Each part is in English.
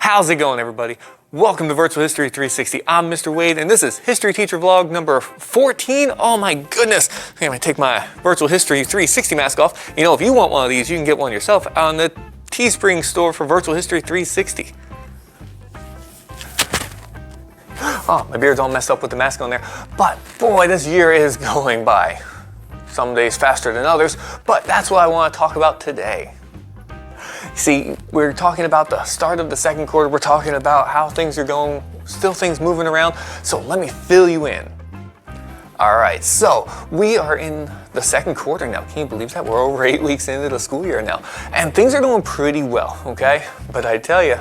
How's it going, everybody? Welcome to Virtual History 360. I'm Mr. Wade, and this is History Teacher Vlog number 14. Oh my goodness. I'm gonna take my Virtual History 360 mask off. You know, if you want one of these, you can get one yourself on the Teespring store for Virtual History 360. Oh, my beard's all messed up with the mask on there. But boy, this year is going by. Some days faster than others, but that's what I want to talk about today. See, we're talking about the start of the second quarter. We're talking about how things are going, still things moving around. So let me fill you in. All right, so we are in the second quarter now. Can you believe that? We're over 8 weeks into the school year now. And things are going pretty well, okay? But I tell you,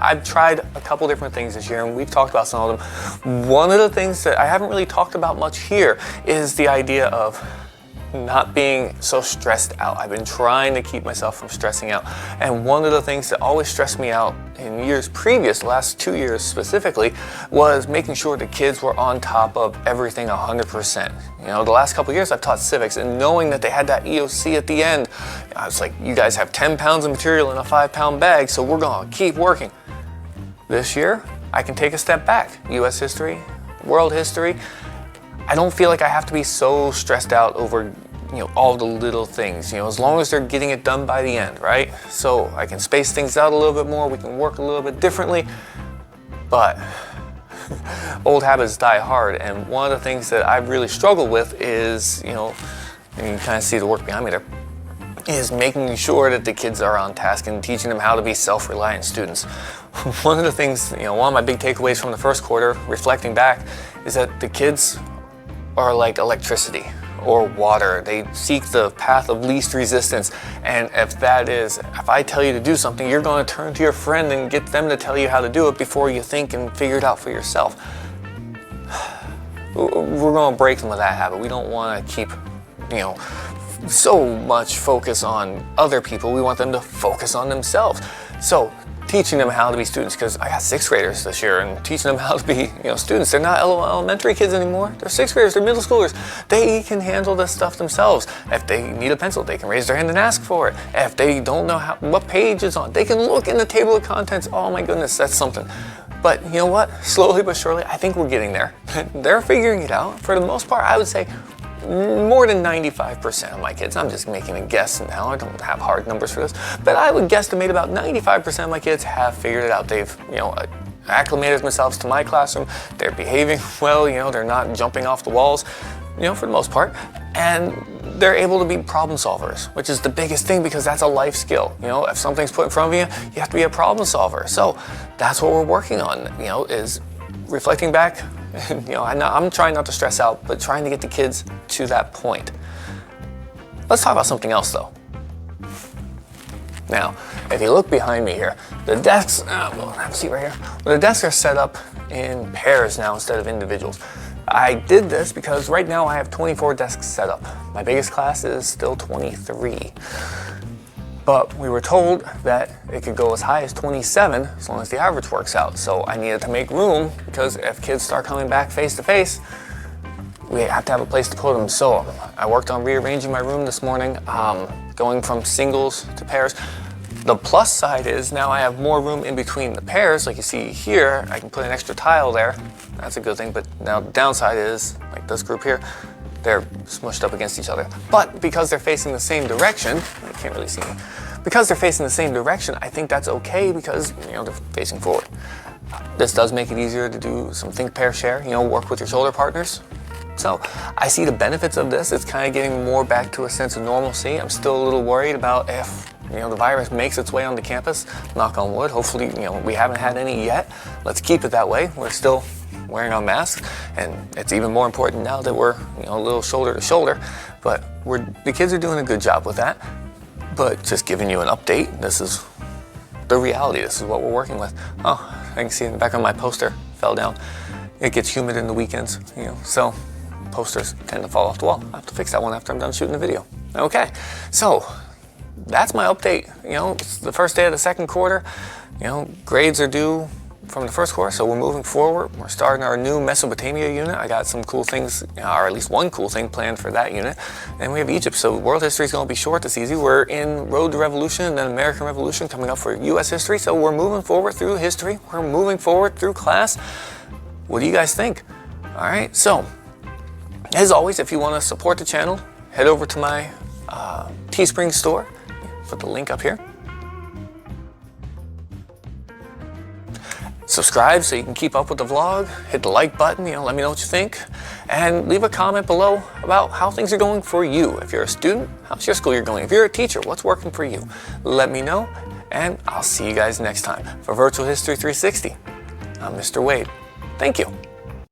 I've tried a couple different things this year, and we've talked about some of them. One of the things that I haven't really talked about much here is the idea of not being so stressed out. I've been trying to keep myself from stressing out. And one of the things that always stressed me out in years previous, the last 2 years specifically, was making sure the kids were on top of everything 100%. You know, the last couple of years I've taught civics, and knowing that they had that EOC at the end, I was like, you guys have 10 pounds of material in a 5-pound bag, so we're gonna keep working. This year, I can take a step back. US history, world history. I don't feel like I have to be so stressed out over, all the little things, as long as they're getting it done by the end, right? So I can space things out a little bit more, we can work a little bit differently, but old habits die hard. And one of the things that I've really struggled with is, and you can kind of see the work behind me there, is making sure that the kids are on task and teaching them how to be self-reliant students. One of the things, one of my big takeaways from the first quarter, reflecting back, is that the kids are like electricity or water. They seek the path of least resistance. And if I tell you to do something, you're going to turn to your friend and get them to tell you how to do it before you think and figure it out for yourself. We're going to break them of that habit. We don't want to keep, so much focus on other people. We want them to focus on themselves. So teaching them how to be students, because I got 6th graders this year, and teaching them how to be students. They're not elementary kids anymore. They're 6th graders, they're middle schoolers. They can handle this stuff themselves. If they need a pencil, they can raise their hand and ask for it. If they don't know what page it's on, they can look in the table of contents. Oh my goodness, that's something. But you know what? Slowly but surely, I think we're getting there. They're figuring it out. For the most part, I would say more than 95% of my kids, I'm just making a guess now, I don't have hard numbers for this, but I would guesstimate about 95% of my kids have figured it out. They've, acclimated themselves to my classroom, they're behaving well, they're not jumping off the walls, for the most part, and they're able to be problem solvers, which is the biggest thing, because that's a life skill. If something's put in front of you, you have to be a problem solver. So that's what we're working on, is reflecting back. I'm trying not to stress out, but trying to get the kids to that point. Let's talk about something else, though. Now, if you look behind me here, the desks, have a seat right here. The desks are set up in pairs now instead of individuals. I did this because right now I have 24 desks set up. My biggest class is still 23. But we were told that it could go as high as 27 as long as the average works out. So I needed to make room, because if kids start coming back face to face, we have to have a place to put them. So I worked on rearranging my room this morning, going from singles to pairs. The plus side is now I have more room in between the pairs. Like you see here, I can put an extra tile there. That's a good thing. But now the downside is, like this group here, they're smushed up against each other. But because they're facing the same direction, you can't really see me, because they're facing the same direction, I think that's okay, because they're facing forward. This does make it easier to do some think, pair, share, work with your shoulder partners. So I see the benefits of this. It's kind of getting more back to a sense of normalcy. I'm still a little worried about if the virus makes its way onto campus. Knock on wood. Hopefully, we haven't had any yet. Let's keep it that way. We're still wearing our masks, and it's even more important now that we're a little shoulder to shoulder. But the kids are doing a good job with that. But just giving you an update, this is the reality. This is what we're working with. Oh, I can see in the back of my poster fell down. It gets humid in the weekends, so posters tend to fall off the wall. I have to fix that one after I'm done shooting the video. Okay, so that's my update. It's the first day of the second quarter. Grades are due from the first course, so we're moving forward. We're starting our new Mesopotamia unit. I got some cool things, or at least one cool thing planned for that unit. And we have Egypt, so world history is going to be short this easy. We're in Road to Revolution and then American Revolution coming up for U.S. history, so we're moving forward through history. We're moving forward through class. What do you guys think? All right, so as always, if you want to support the channel, head over to my Teespring store. Put the link up here. Subscribe so you can keep up with the vlog. Hit the like button, let me know what you think. And leave a comment below about how things are going for you. If you're a student, how's your school year going? If you're a teacher, what's working for you? Let me know, and I'll see you guys next time. For Virtual History 360, I'm Mr. Wade. Thank you.